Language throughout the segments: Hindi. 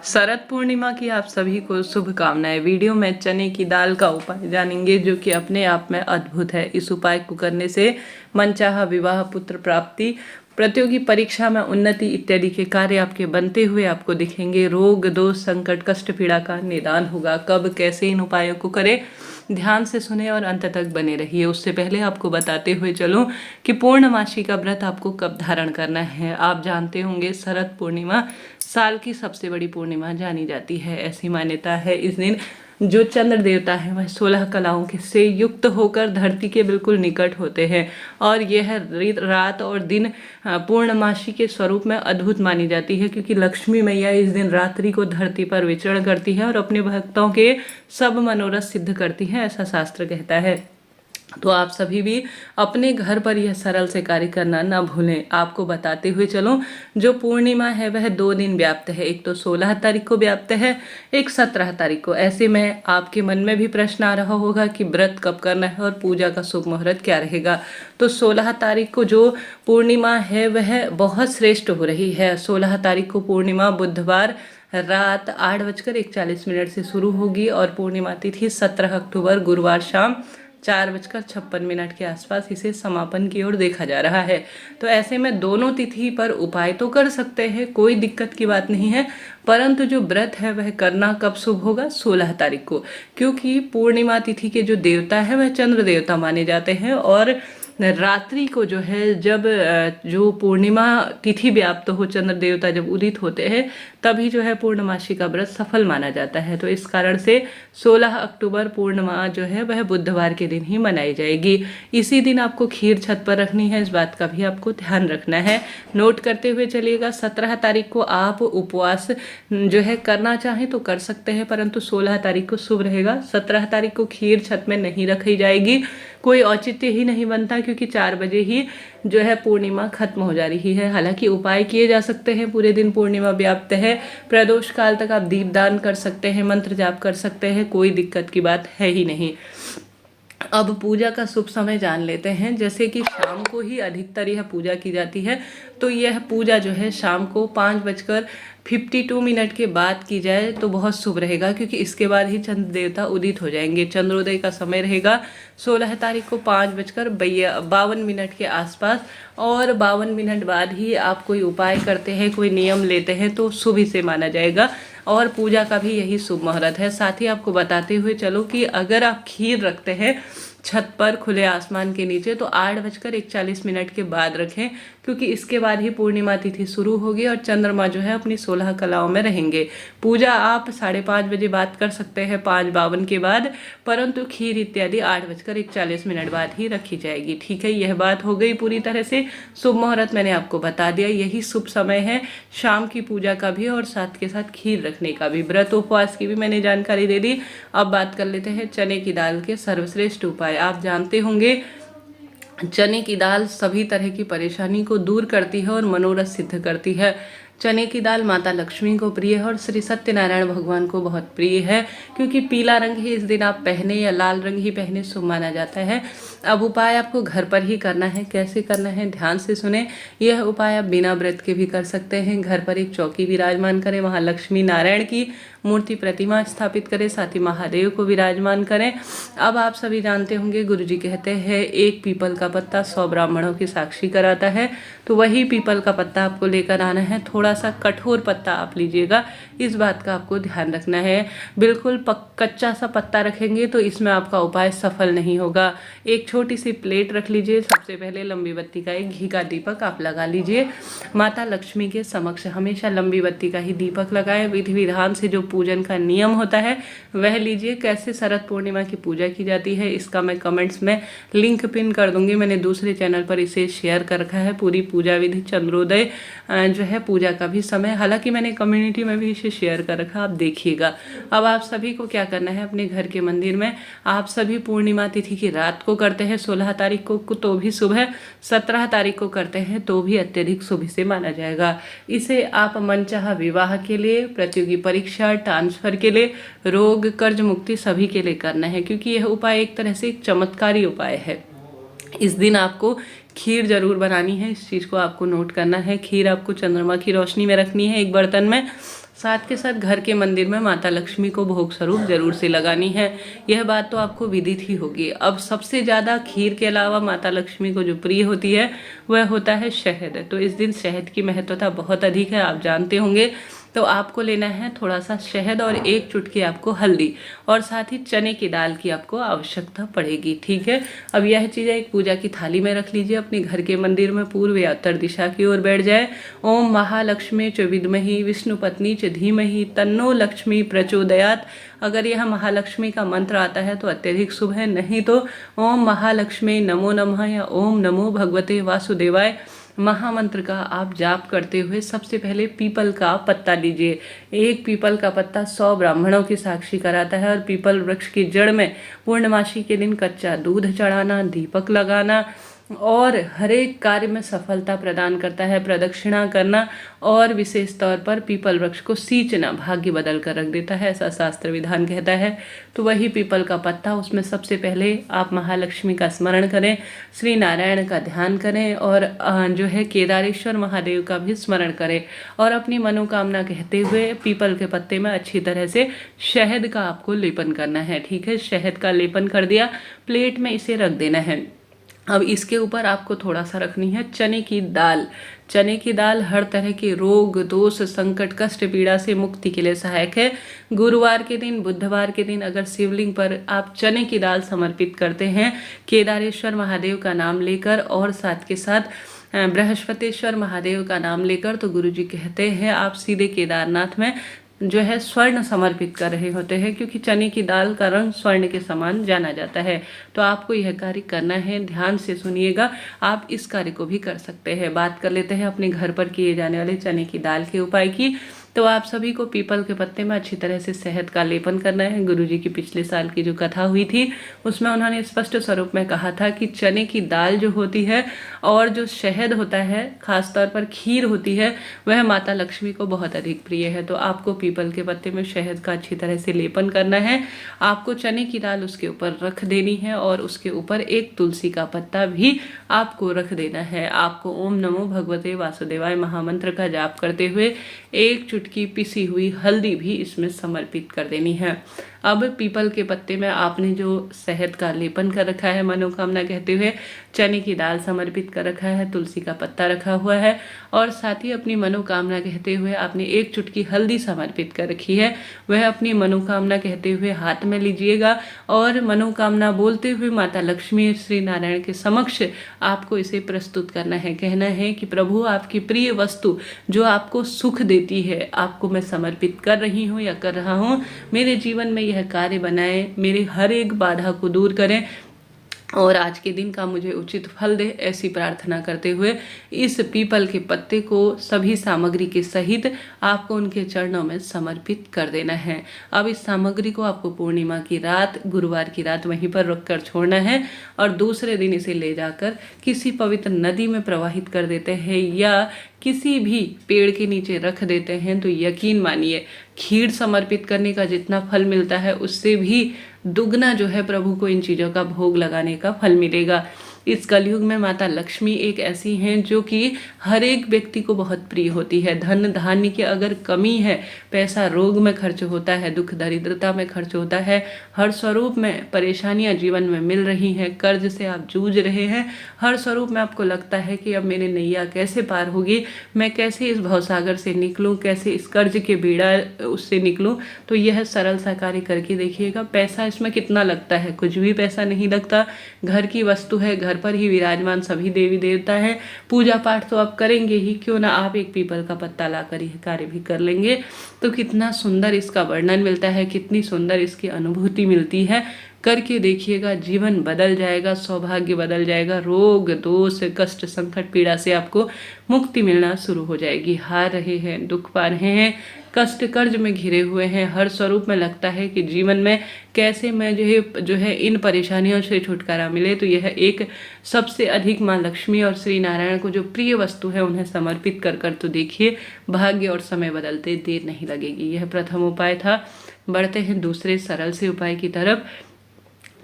शरद पूर्णिमा की आप सभी को शुभकामनाएं। वीडियो में चने की दाल का उपाय जानेंगे जो कि अपने आप में अद्भुत है। इस उपाय को करने से मनचाहा विवाह, पुत्र प्राप्ति, प्रतियोगी परीक्षा में उन्नति इत्यादि के कार्य आपके बनते हुए आपको दिखेंगे। रोग, दोष, संकट, कष्ट, पीड़ा का निदान होगा। कब, कैसे इन उपायों को करें, ध्यान से सुने और अंत तक बने रहिए। उससे पहले आपको बताते हुए चलूं कि पूर्णमासी का व्रत आपको कब धारण करना है। आप जानते होंगे शरद पूर्णिमा साल की सबसे बड़ी पूर्णिमा जानी जाती है। ऐसी मान्यता है इस दिन जो चंद्र देवता है वह 16 कलाओं के से युक्त होकर धरती के बिल्कुल निकट होते हैं और यह रात और दिन पूर्णमासी के स्वरूप में अद्भुत मानी जाती है, क्योंकि लक्ष्मी मैया इस दिन रात्रि को धरती पर विचरण करती है और अपने भक्तों के सब मनोरथ सिद्ध करती है, ऐसा शास्त्र कहता है। तो आप सभी भी अपने घर पर यह सरल से कार्य करना ना भूलें। आपको बताते हुए चलो, जो पूर्णिमा है वह 2 दिन व्याप्त है। एक तो 16 तारीख को व्याप्त है, एक 17 तारीख को। ऐसे में आपके मन में भी प्रश्न आ रहा होगा कि व्रत कब करना है और पूजा का शुभ मुहूर्त क्या रहेगा। तो 16 तारीख को जो पूर्णिमा है वह बहुत श्रेष्ठ हो रही है। 16 तारीख को पूर्णिमा बुधवार रात 8:41 से शुरू होगी और पूर्णिमा तिथि 17 अक्टूबर गुरुवार शाम 4:56 के आसपास इसे समापन की ओर देखा जा रहा है। तो ऐसे में दोनों तिथि पर उपाय तो कर सकते हैं, कोई दिक्कत की बात नहीं है, परंतु जो व्रत है वह करना कब शुभ होगा? 16 तारीख को, क्योंकि पूर्णिमा तिथि के जो देवता है वह चंद्र देवता माने जाते हैं और रात्रि को जो है जब जो पूर्णिमा तिथि व्याप्त हो, चंद्र देवता जब उदित होते हैं तभी जो है पूर्णमासी का व्रत सफल माना जाता है। तो इस कारण से 16 अक्टूबर पूर्णिमा जो है वह बुधवार के दिन ही मनाई जाएगी। इसी दिन आपको खीर छत पर रखनी है, इस बात का भी आपको ध्यान रखना है। नोट करते हुए चलिएगा। 17 तारीख को आप उपवास जो है करना चाहें तो कर सकते हैं, परंतु 16 तारीख को शुभ रहेगा। 17 तारीख को खीर छत में नहीं रखी जाएगी, कोई औचित्य ही नहीं बनता, क्योंकि 4 बजे ही जो है पूर्णिमा खत्म हो जा रही है। हालांकि उपाय किए जा सकते हैं, पूरे दिन पूर्णिमा व्याप्त है, प्रदोष काल तक आप दीपदान कर सकते हैं, मंत्र जाप कर सकते हैं, कोई दिक्कत की बात है ही नहीं। अब पूजा का शुभ समय जान लेते हैं। जैसे कि शाम को ही अधिकतर यह पूजा की जाती है, तो यह पूजा जो है शाम को 5:52 के बाद की जाए तो बहुत शुभ रहेगा, क्योंकि इसके बाद ही चंद्र देवता उदित हो जाएंगे। चंद्रोदय का समय रहेगा 16 तारीख को 5:52 के आसपास, और 52 मिनट बाद ही आप कोई उपाय करते हैं, कोई नियम लेते हैं तो शुभ ही से माना जाएगा और पूजा का भी यही शुभ मुहूर्त है। साथ ही आपको बताते हुए चलो कि अगर आप खीर रखते हैं छत पर खुले आसमान के नीचे तो 8:41 के बाद रखें, क्योंकि इसके बाद ही पूर्णिमा तिथि शुरू होगी और चंद्रमा जो है अपनी 16 कलाओं में रहेंगे। पूजा आप 5:30 बजे बाद कर सकते हैं, 5:52 के बाद, परंतु खीर इत्यादि 8:41 बाद ही रखी जाएगी। ठीक है, यह बात हो गई पूरी तरह से। शुभ मुहूर्त मैंने आपको बता दिया, यही शुभ समय है शाम की पूजा का भी और साथ के साथ खीर रखने का भी। व्रत उपवास की भी मैंने जानकारी दे दी। अब बात कर लेते हैं चने की दाल के सर्वश्रेष्ठ उपाय। आप जानते होंगे चने की दाल सभी तरह की परेशानी को दूर करती है और मनोरथ सिद्ध करती है। चने की दाल माता लक्ष्मी को प्रिय है और श्री सत्यनारायण भगवान को बहुत प्रिय है, क्योंकि पीला रंग ही इस दिन आप पहने या लाल रंग ही पहने शुभ माना जाता है। अब उपाय आपको घर पर ही करना है। कैसे करना है ध्यान से सुने। यह उपाय आप बिना व्रत के भी कर सकते हैं। घर पर एक चौकी विराजमान करें, वहाँ लक्ष्मी नारायण की मूर्ति प्रतिमा स्थापित करें, साथ ही महादेव को विराजमान करें। अब आप सभी जानते होंगे गुरुजी कहते हैं एक पीपल का पत्ता 100 ब्राह्मणों की साक्षी कराता है, तो वही पीपल का पत्ता आपको लेकर आना है। थोड़ा सा कठोर पत्ता आप लीजिएगा, इस बात का आपको ध्यान रखना है। बिल्कुल कच्चा सा पत्ता रखेंगे तो इसमें आपका उपाय सफल नहीं होगा। एक छोटी सी प्लेट रख लीजिए, सबसे पहले लंबी बत्ती का एक घी का दीपक आप लगा लीजिए। माता लक्ष्मी के समक्ष हमेशा लंबी बत्ती का ही दीपक लगाएं। विधि विधान से जो पूजन का नियम होता है वह लीजिए। कैसे शरद पूर्णिमा की पूजा की जाती है इसका मैं कमेंट्स में लिंक पिन कर दूंगी। मैंने दूसरे चैनल पर इसे शेयर कर रखा है, पूरी पूजा विधि, चंद्रोदय जो है पूजा का भी समय, हालांकि मैंने कम्युनिटी में भी इसे शेयर कर रखा, आप देखिएगा। अब आप सभी को क्या करना है, अपने घर के मंदिर में आप सभी पूर्णिमा तिथि की रात को करते हैं 16 तारीख को तो भी शुभ है, 17 तारीख को करते हैं तो भी अत्यधिक शुभ से माना जाएगा। इसे आप मनचाहा विवाह के लिए, प्रतियोगी परीक्षा, ट्रांसफर के लिए, रोग, कर्ज मुक्ति सभी के लिए करना है, क्योंकि यह उपाय एक तरह से एक चमत्कारी उपाय है। इस दिन आपको खीर जरूर बनानी है, इस चीज़ को आपको नोट करना है। खीर आपको चंद्रमा की रोशनी में रखनी है एक बर्तन में, साथ के साथ घर के मंदिर में माता लक्ष्मी को भोग स्वरूप जरूर से लगानी है। यह बात तो आपको विदित ही होगी। अब सबसे ज़्यादा खीर के अलावा माता लक्ष्मी को जो प्रिय होती है वह होता है शहद। तो इस दिन शहद की महत्वता बहुत अधिक है, आप जानते होंगे। तो आपको लेना है थोड़ा सा शहद और एक चुटकी आपको हल्दी, और साथ ही चने की दाल की आपको आवश्यकता पड़ेगी। ठीक है, अब यह चीज़ें एक पूजा की थाली में रख लीजिए, अपने घर के मंदिर में पूर्व या उत्तर दिशा की ओर बैठ जाए। ओम महालक्ष्मी च विद्महि विष्णु पत्नी च धीमहि तन्नो लक्ष्मी प्रचोदयात। अगर यह महालक्ष्मी का मंत्र आता है तो अत्यधिक शुभ है, नहीं तो ओम महालक्ष्मी नमो नमः या ओम नमो भगवते वासुदेवाय महामंत्र का आप जाप करते हुए सबसे पहले पीपल का पत्ता लीजिए। एक पीपल का पत्ता 100 ब्राह्मणों की साक्षी कराता है। और पीपल वृक्ष की जड़ में पूर्णमासी के दिन कच्चा दूध चढ़ाना, दीपक लगाना और हर एक कार्य में सफलता प्रदान करता है। प्रदक्षिणा करना और विशेष तौर पर पीपल वृक्ष को सींचना भाग्य बदल कर रख देता है, ऐसा शास्त्र विधान कहता है। तो वही पीपल का पत्ता, उसमें सबसे पहले आप महालक्ष्मी का स्मरण करें, श्री नारायण का ध्यान करें और जो है केदारेश्वर महादेव का भी स्मरण करें और अपनी मनोकामना कहते हुए पीपल के पत्ते में अच्छी तरह से शहद का आपको लेपन करना है। ठीक है, शहद का लेपन कर दिया, प्लेट में इसे रख देना है। अब इसके ऊपर आपको थोड़ा सा रखनी है चने की दाल। चने की दाल हर तरह के रोग, दोष, संकट, कष्ट, पीड़ा से मुक्ति के लिए सहायक है। गुरुवार के दिन, बुधवार के दिन अगर शिवलिंग पर आप चने की दाल समर्पित करते हैं केदारेश्वर महादेव का नाम लेकर और साथ के साथ बृहस्पतिश्वर महादेव का नाम लेकर, तो गुरुजी कहते हैं आप सीधे केदारनाथ में जो है स्वर्ण समर्पित कर रहे होते हैं, क्योंकि चने की दाल का रंग स्वर्ण के समान जाना जाता है। तो आपको यह कार्य करना है, ध्यान से सुनिएगा। आप इस कार्य को भी कर सकते हैं। बात कर लेते हैं अपने घर पर किए जाने वाले चने की दाल के उपाय की। तो आप सभी को पीपल के पत्ते में अच्छी तरह से शहद का लेपन करना है। गुरुजी की पिछले साल की जो कथा हुई थी उसमें उन्होंने स्पष्ट स्वरूप में कहा था कि चने की दाल जो होती है और जो शहद होता है, खासतौर पर खीर होती है, वह माता लक्ष्मी को बहुत अधिक प्रिय है। तो आपको पीपल के पत्ते में शहद का अच्छी तरह से लेपन करना है। आपको चने की दाल उसके ऊपर रख देनी है और उसके ऊपर एक तुलसी का पत्ता भी आपको रख देना है। आपको ओम नमो भगवते वासुदेवाय महामंत्र का जाप करते हुए एक चुटकी पिसी हुई हल्दी भी इसमें समर्पित कर देनी है। अब पीपल के पत्ते में आपने जो शहद का लेपन कर रखा है मनोकामना कहते हुए, चने की दाल समर्पित कर रखा है, तुलसी का पत्ता रखा हुआ है और साथ ही अपनी मनोकामना कहते हुए आपने एक चुटकी हल्दी समर्पित कर रखी है, वह अपनी मनोकामना कहते हुए हाथ में लीजिएगा और मनोकामना बोलते हुए माता लक्ष्मी श्री नारायण के समक्ष आपको इसे प्रस्तुत करना है। कहना है कि प्रभु, आपकी प्रिय वस्तु जो आपको सुख देती है आपको मैं समर्पित कर रही हूँ या कर रहा हूँ। मेरे जीवन में यह कार्य बनाए, मेरे हर एक बाधा को दूर करें और आज के दिन का मुझे उचित फल दे, ऐसी प्रार्थना करते हुए इस पीपल के पत्ते को सभी सामग्री के सहित आपको उनके चरणों में समर्पित कर देना है। अब इस सामग्री को आपको पूर्णिमा की रात, गुरुवार की रात वहीं पर रखकर छोड़ना है और दूसरे दिन इसे ले जाकर किसी पवित्र नदी में प्रवाहित कर देते हैं या किसी भी पेड़ के नीचे रख देते हैं। तो यकीन मानिए, खीर समर्पित करने का जितना फल मिलता है उससे भी दुगना जो है प्रभु को इन चीज़ों का भोग लगाने का फल मिलेगा। इस कलयुग में माता लक्ष्मी एक ऐसी हैं जो कि हर एक व्यक्ति को बहुत प्रिय होती है। धन धान्य की अगर कमी है, पैसा रोग में खर्च होता है, दुख दरिद्रता में खर्च होता है, हर स्वरूप में परेशानियां जीवन में मिल रही हैं, कर्ज से आप जूझ रहे हैं, हर स्वरूप में आपको लगता है कि अब मेरी नैया कैसे पार होगी, मैं कैसे इस भवसागर से निकलूं, कैसे इस कर्ज के बीड़ा उससे निकलूं, तो यह सरल सा कार्य करके देखिएगा। पैसा इसमें कितना लगता है? कुछ भी पैसा नहीं लगता। घर की वस्तु है, घर पर ही विराजमान सभी देवी देवता हैं। पूजा पाठ तो आप करेंगे ही, क्यों ना आप एक पीपल का पत्ता लाकर यह कार्य भी कर लेंगे। तो कितना सुंदर इसका वर्णन मिलता है, कितनी सुंदर इसकी अनुभूति मिलती है। करके देखिएगा, जीवन बदल जाएगा, सौभाग्य बदल जाएगा, रोग दोष कष्ट संकट पीड़ा से आपको मुक्ति मिलना शुरू हो जाएगी। हार रहे हैं, दुख पा रहे हैं, कष्ट कर्ज में घिरे हुए हैं, हर स्वरूप में लगता है कि जीवन में कैसे मैं जो है इन परेशानियों से छुटकारा मिले, तो यह एक सबसे अधिक माँ लक्ष्मी और श्री नारायण को जो प्रिय वस्तु है उन्हें समर्पित कर कर तो देखिए, भाग्य और समय बदलते देर नहीं लगेगी। यह प्रथम उपाय था। बढ़ते हैं दूसरे सरल से उपाय की तरफ,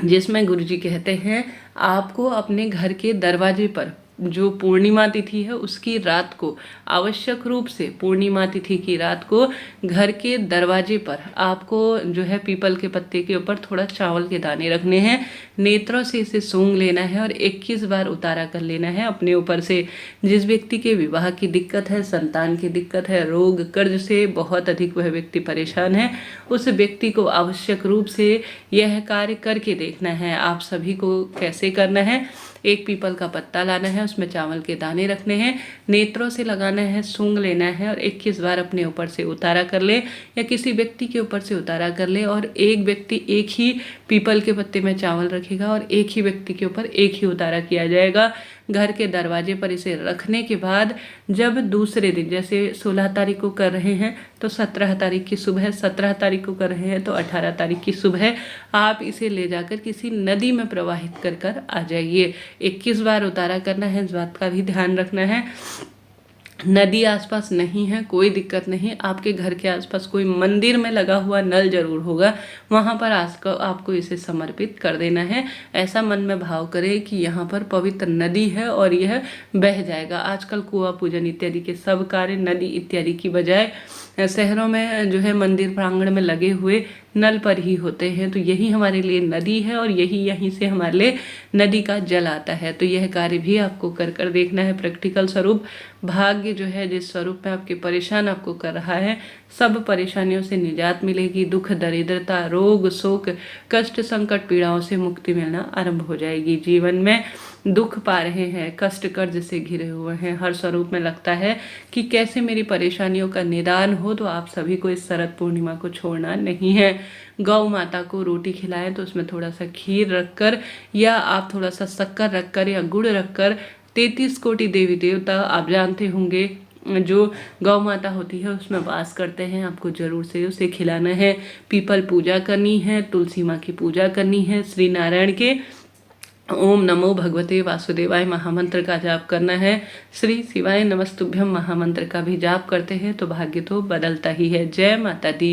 जिसमें गुरुजी कहते हैं आपको अपने घर के दरवाजे पर जो पूर्णिमा तिथि है उसकी रात को आवश्यक रूप से पूर्णिमा तिथि की रात को घर के दरवाजे पर आपको जो है पीपल के पत्ते के ऊपर थोड़ा चावल के दाने रखने हैं, नेत्रों से इसे सूंघ लेना है और 21 बार उतारा कर लेना है अपने ऊपर से। जिस व्यक्ति के विवाह की दिक्कत है, संतान की दिक्कत है, रोग कर्ज से बहुत अधिक वह व्यक्ति परेशान है, उस व्यक्ति को आवश्यक रूप से यह कार्य करके देखना है। आप सभी को कैसे करना है, एक पीपल का पत्ता लाना है, उसमें चावल के दाने रखने हैं, नेत्रों से लगाना है, सूंघ लेना है और 21 बार अपने ऊपर से उतारा कर ले या किसी व्यक्ति के ऊपर से उतारा कर ले। और एक व्यक्ति एक ही पीपल के पत्ते में चावल रखेगा और एक ही व्यक्ति के ऊपर एक ही उतारा किया जाएगा। घर के दरवाजे पर इसे रखने के बाद जब दूसरे दिन, जैसे 16 तारीख को कर रहे हैं तो 17 तारीख की सुबह, 17 तारीख को कर रहे हैं तो 18 तारीख की सुबह आप इसे ले जाकर किसी नदी में प्रवाहित कर कर आ जाइए। 21 बार उतारा करना है, इस बात का भी ध्यान रखना है। नदी आसपास नहीं है कोई दिक्कत नहीं, आपके घर के आसपास कोई मंदिर में लगा हुआ नल जरूर होगा, वहाँ पर आपको इसे समर्पित कर देना है। ऐसा मन में भाव करें कि यहाँ पर पवित्र नदी है और यह बह जाएगा। आजकल कुआं पूजन इत्यादि के सब कार्य नदी इत्यादि की बजाय शहरों में जो है मंदिर प्रांगण में लगे हुए नल पर ही होते हैं, तो यही हमारे लिए नदी है और यहीं से हमारे लिए नदी का जल आता है। तो यह कार्य भी आपको कर कर देखना है। प्रैक्टिकल स्वरूप भाग्य जो है जिस स्वरूप में आपके परेशान आपको कर रहा है, सब परेशानियों से निजात मिलेगी। दुख, दरिद्रता, रोग, शोक, कष्ट, संकट, पीड़ाओं से मुक्ति मिलना आरंभ हो जाएगी। जीवन में दुख पा रहे हैं, कष्ट कर्ज से घिरे हुए हैं, हर स्वरूप में लगता है कि कैसे मेरी परेशानियों का निदान हो, तो आप सभी को इस शरद पूर्णिमा को छोड़ना नहीं है। गौ माता को रोटी खिलाएं तो उसमें थोड़ा सा खीर रखकर या आप थोड़ा सा शक्कर रखकर या गुड़ रखकर 33 कोटि देवी देवता आप जानते होंगे जो गौ माता होती है उसमें वास करते हैं, आपको जरूर से उसे खिलाना है। पीपल पूजा करनी है, तुलसी माँ की पूजा करनी है, श्री नारायण के ओम नमो भगवते वासुदेवाय महामंत्र का जाप करना है। श्री शिवाय नमस्तुभ्यम महामंत्र का भी जाप करते हैं तो भाग्य तो बदलता ही है। जय माता दी।